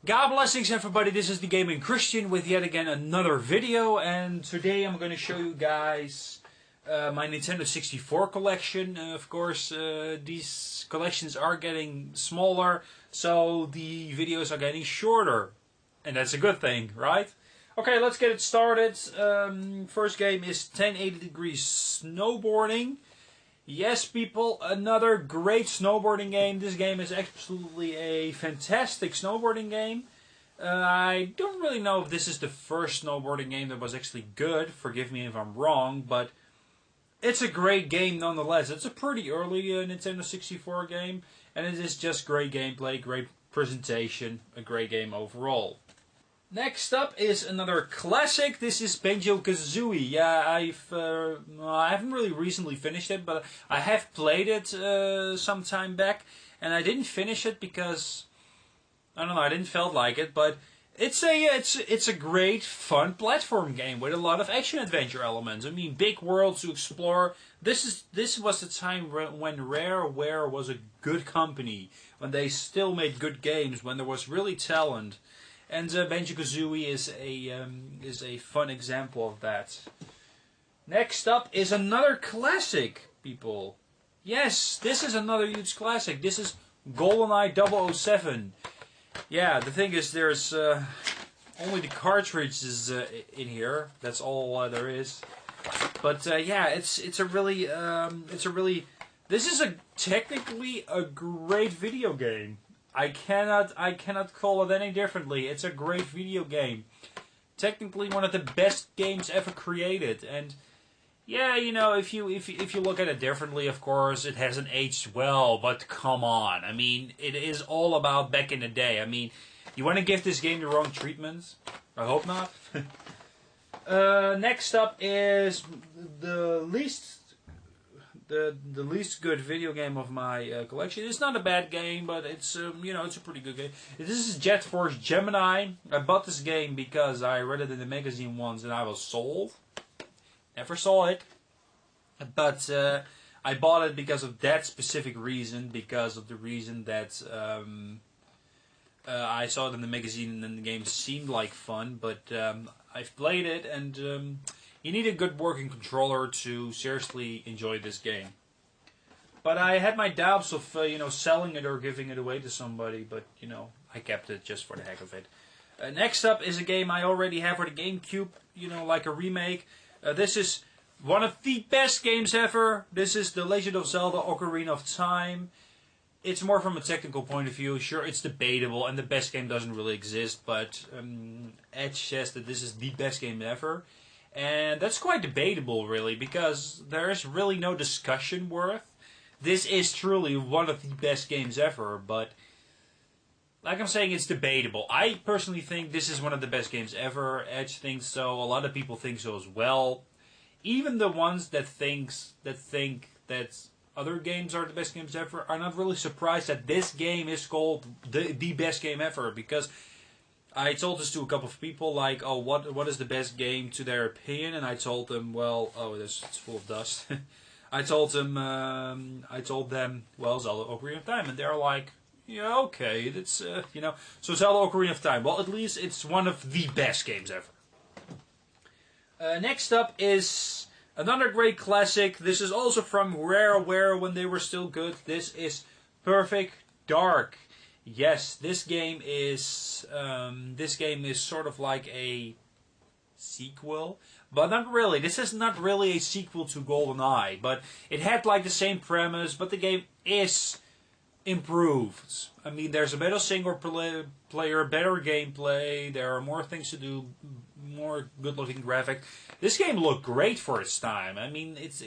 God blessings everybody, this is the Gaming Christian with yet again another video, and today I'm going to show you guys my Nintendo 64 collection. Of course, these collections are getting smaller, so the videos are getting shorter, and that's a good thing, right? Okay, let's get it started. First game is 1080 Degrees Snowboarding. Yes, people, another great snowboarding game. This game is absolutely a fantastic snowboarding game. I don't really know if this is the first snowboarding game that was actually good. Forgive me if I'm wrong, but it's a great game nonetheless. It's a pretty early Nintendo 64 game, and it is just great gameplay, great presentation, a great game overall. Next up is another classic. This is Banjo-Kazooie. Yeah, I haven't really recently finished it, but I have played it some time back, and I didn't finish it because I don't know, I didn't feel like it. But it's a great fun platform game with a lot of action adventure elements. I mean, big worlds to explore. This was the time when Rareware was a good company, when they still made good games, when there was really talent. And Banjo-Kazooie is a fun example of that. Next up is another classic, people. Yes, this is another huge classic. This is GoldenEye 007. Yeah, the thing is, there's only the cartridges in here. That's all there is. But yeah, it's a really this is technically a great video game. I cannot call it any differently. It's a great video game. Technically one of the best games ever created. And yeah, you know, if you look at it differently, of course, it hasn't aged well, but come on. I mean, it is all about back in the day. I mean, you want to give this game the wrong treatment? I hope not. Next up is the least good video game of my collection. It's not a bad game, but it's you know, it's a pretty good game. This is Jet Force Gemini. I bought this game because I read it in the magazine once and I was sold. Never saw it, but I bought it because of that specific reason. Because of the reason that I saw it in the magazine and the game seemed like fun. But I've played it and. You need a good working controller to seriously enjoy this game. But I had my doubts of you know, selling it or giving it away to somebody, but you know, I kept it just for the heck of it. Next up is a game I already have for the GameCube, you know, like a remake. This is one of the best games ever. This is The Legend of Zelda: Ocarina of Time. It's more from a technical point of view. Sure, it's debatable, and the best game doesn't really exist, but Edge says that this is the best game ever. And that's quite debatable, really, because there is really no discussion worth. This is truly one of the best games ever, but like I'm saying, it's debatable. I personally think this is one of the best games ever. Edge thinks so. A lot of people think so as well. Even the ones that think that other games are the best games ever are not really surprised that this game is called the best game ever, because I told this to a couple of people, like, oh, what is the best game to their opinion? And I told them, well, oh, it's full of dust. I told them, well, Zelda: Ocarina of Time, and they're like, yeah, okay, it's you know, so Zelda: Ocarina of Time. Well, at least it's one of the best games ever. Next up is another great classic. This is also from Rareware when they were still good. This is Perfect Dark. Yes, this game is sort of like a sequel, but not really. This is not really a sequel to GoldenEye, but it had like the same premise, but the game is improved. I mean, there's a better single player, better gameplay, there are more things to do, more good-looking graphics. This game looked great for its time. I mean, it's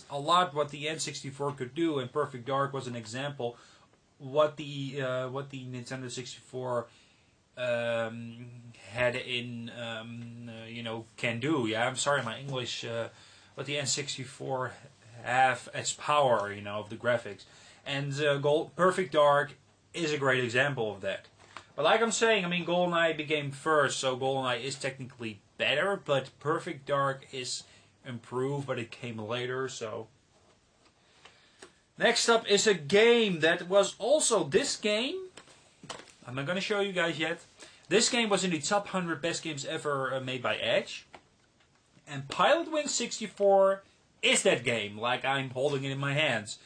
a lot what the N64 could do, and Perfect Dark was an example what the Nintendo 64 had in you know, can do. Yeah, I'm sorry, my English. What the N64 have as power, you know, of the graphics, and Perfect Dark is a great example of that. But like I'm saying, I mean, GoldenEye became first, so GoldenEye is technically better, but Perfect Dark is improved, but it came later, so. Next up is a game that was also this game. I'm not going to show you guys yet. This game was in the top 100 best games ever made by Edge. And Pilotwings 64 is that game, like I'm holding it in my hands.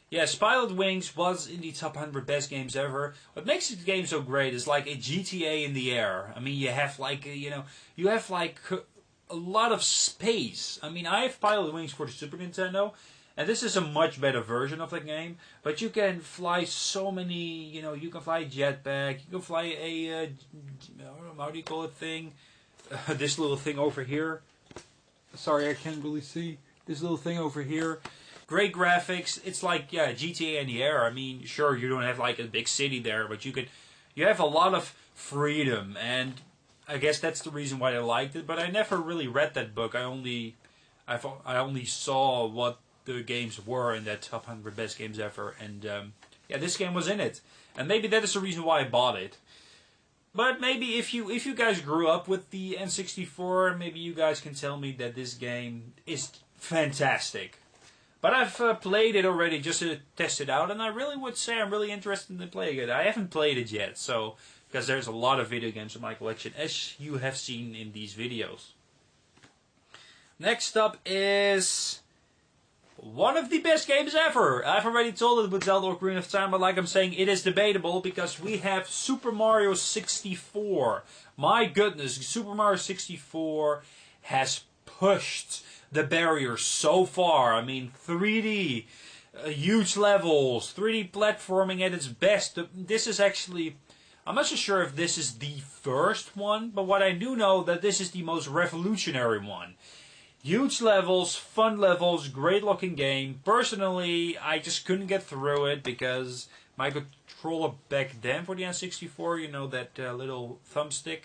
Yes, Pilotwings was in the top 100 best games ever. What makes the game so great is like a GTA in the air. I mean, you have like, you have like a lot of space. I mean, I have Pilotwings for the Super Nintendo, and this is a much better version of the game. But you can fly so many, you can fly a jetpack, you can fly a, how do you call it thing? This little thing over here. Sorry, I can't really see. This little thing over here. Great graphics. It's like, yeah, GTA in the air. I mean, sure, you don't have like a big city there, but you have a lot of freedom, and I guess that's the reason why I liked it. But I never really read that book. I only saw what the games were in that top 100 best games ever, and yeah, this game was in it, and maybe that is the reason why I bought it. But maybe if you guys grew up with the N64, maybe you guys can tell me that this game is fantastic. But I've played it already just to test it out, and I really would say I'm really interested in playing it. I haven't played it yet, so because there's a lot of video games in my collection, as you have seen in these videos. Next up is one of the best games ever. I've already told it with Zelda Ocarina of Time, but like I'm saying, it is debatable because we have Super Mario 64. My goodness, Super Mario 64 has pushed the barrier so far. I mean, 3D, huge levels, 3D platforming at its best. This is actually, I'm not so sure if this is the first one, but what I do know that this is the most revolutionary one. Huge levels, fun levels, great looking game. Personally, I just couldn't get through it because my controller back then for the N64, that little thumbstick,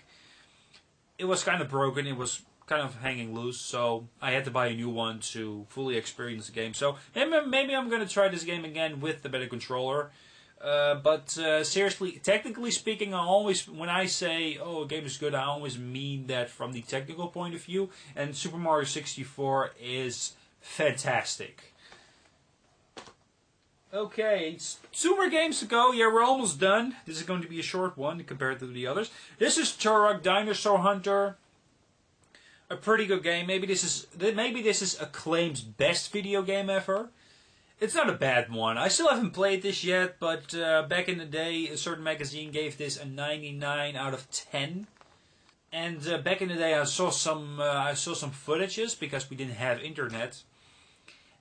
it was kind of broken. It was kind of hanging loose, so I had to buy a new one to fully experience the game. So maybe I'm going to try this game again with the better controller. But seriously, technically speaking, when I say, oh, a game is good, I always mean that from the technical point of view, and Super Mario 64 is fantastic. Okay, it's 2 more games to go. Yeah, we're almost done. This is going to be a short one compared to the others. This is Turok Dinosaur Hunter. A pretty good game. Maybe this is Acclaim's best video game ever. It's not a bad one. I still haven't played this yet, but back in the day, a certain magazine gave this a 99 out of 10. And back in the day, I saw some footages because we didn't have internet,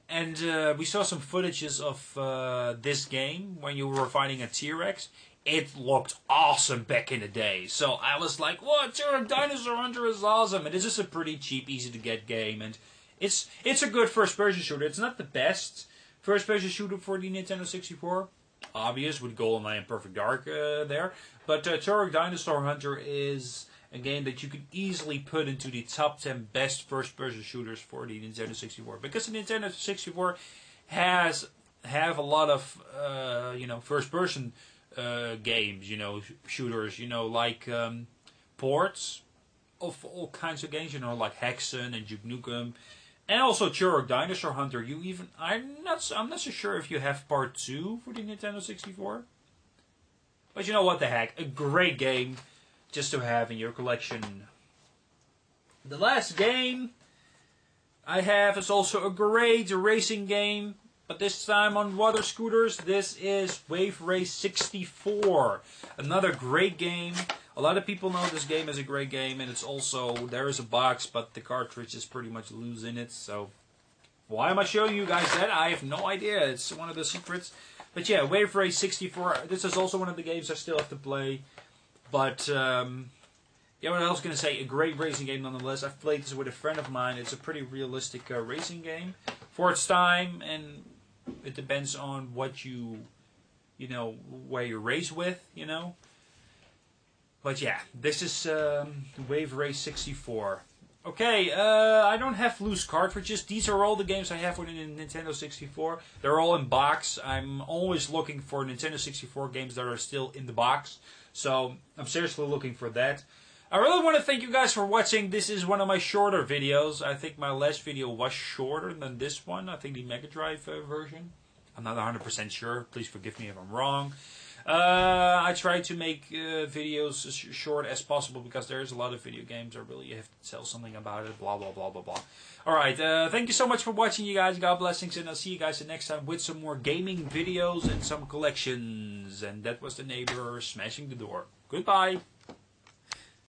and we saw some footages of this game when you were fighting a T-Rex. It looked awesome back in the day, so I was like, "What? Turok Dinosaur Hunter is awesome!" And this is a pretty cheap, easy to get game, and it's a good first-person shooter. It's not the best first-person shooter for the Nintendo 64. Obvious, with GoldenEye and Perfect Dark there. But Turok Dinosaur Hunter is a game that you could easily put into the top 10 best first-person shooters for the Nintendo 64. Because the Nintendo 64 have a lot of, first-person games, shooters, like ports of all kinds of games, like Hexen and Duke Nukem. And also Turok Dinosaur Hunter. I'm not so sure if you have part 2 for the Nintendo 64. But you know what the heck, a great game just to have in your collection. The last game I have is also a great racing game, but this time on water scooters. This is Wave Race 64. Another great game. A lot of people know this game is a great game, and it's also, there is a box, but the cartridge is pretty much loose in it, so why am I showing you guys that? I have no idea. It's one of the secrets. But yeah, Wave Race 64, this is also one of the games I still have to play. But, yeah, what else can I say? A great racing game nonetheless. I've played this with a friend of mine. It's a pretty realistic racing game for its time, and it depends on what where you race with, But yeah, this is Wave Race 64. Okay, I don't have loose cartridges. These are all the games I have for the Nintendo 64. They're all in box. I'm always looking for Nintendo 64 games that are still in the box. So I'm seriously looking for that. I really want to thank you guys for watching. This is one of my shorter videos. I think my last video was shorter than this one. I think the Mega Drive version. I'm not 100% sure. Please forgive me if I'm wrong. I try to make videos as short as possible because there's a lot of video games. I really have to tell something about it. Blah blah blah blah blah. Alright, thank you so much for watching, you guys. God blessings, and I'll see you guys the next time with some more gaming videos and some collections. And that was the neighbor smashing the door. Goodbye.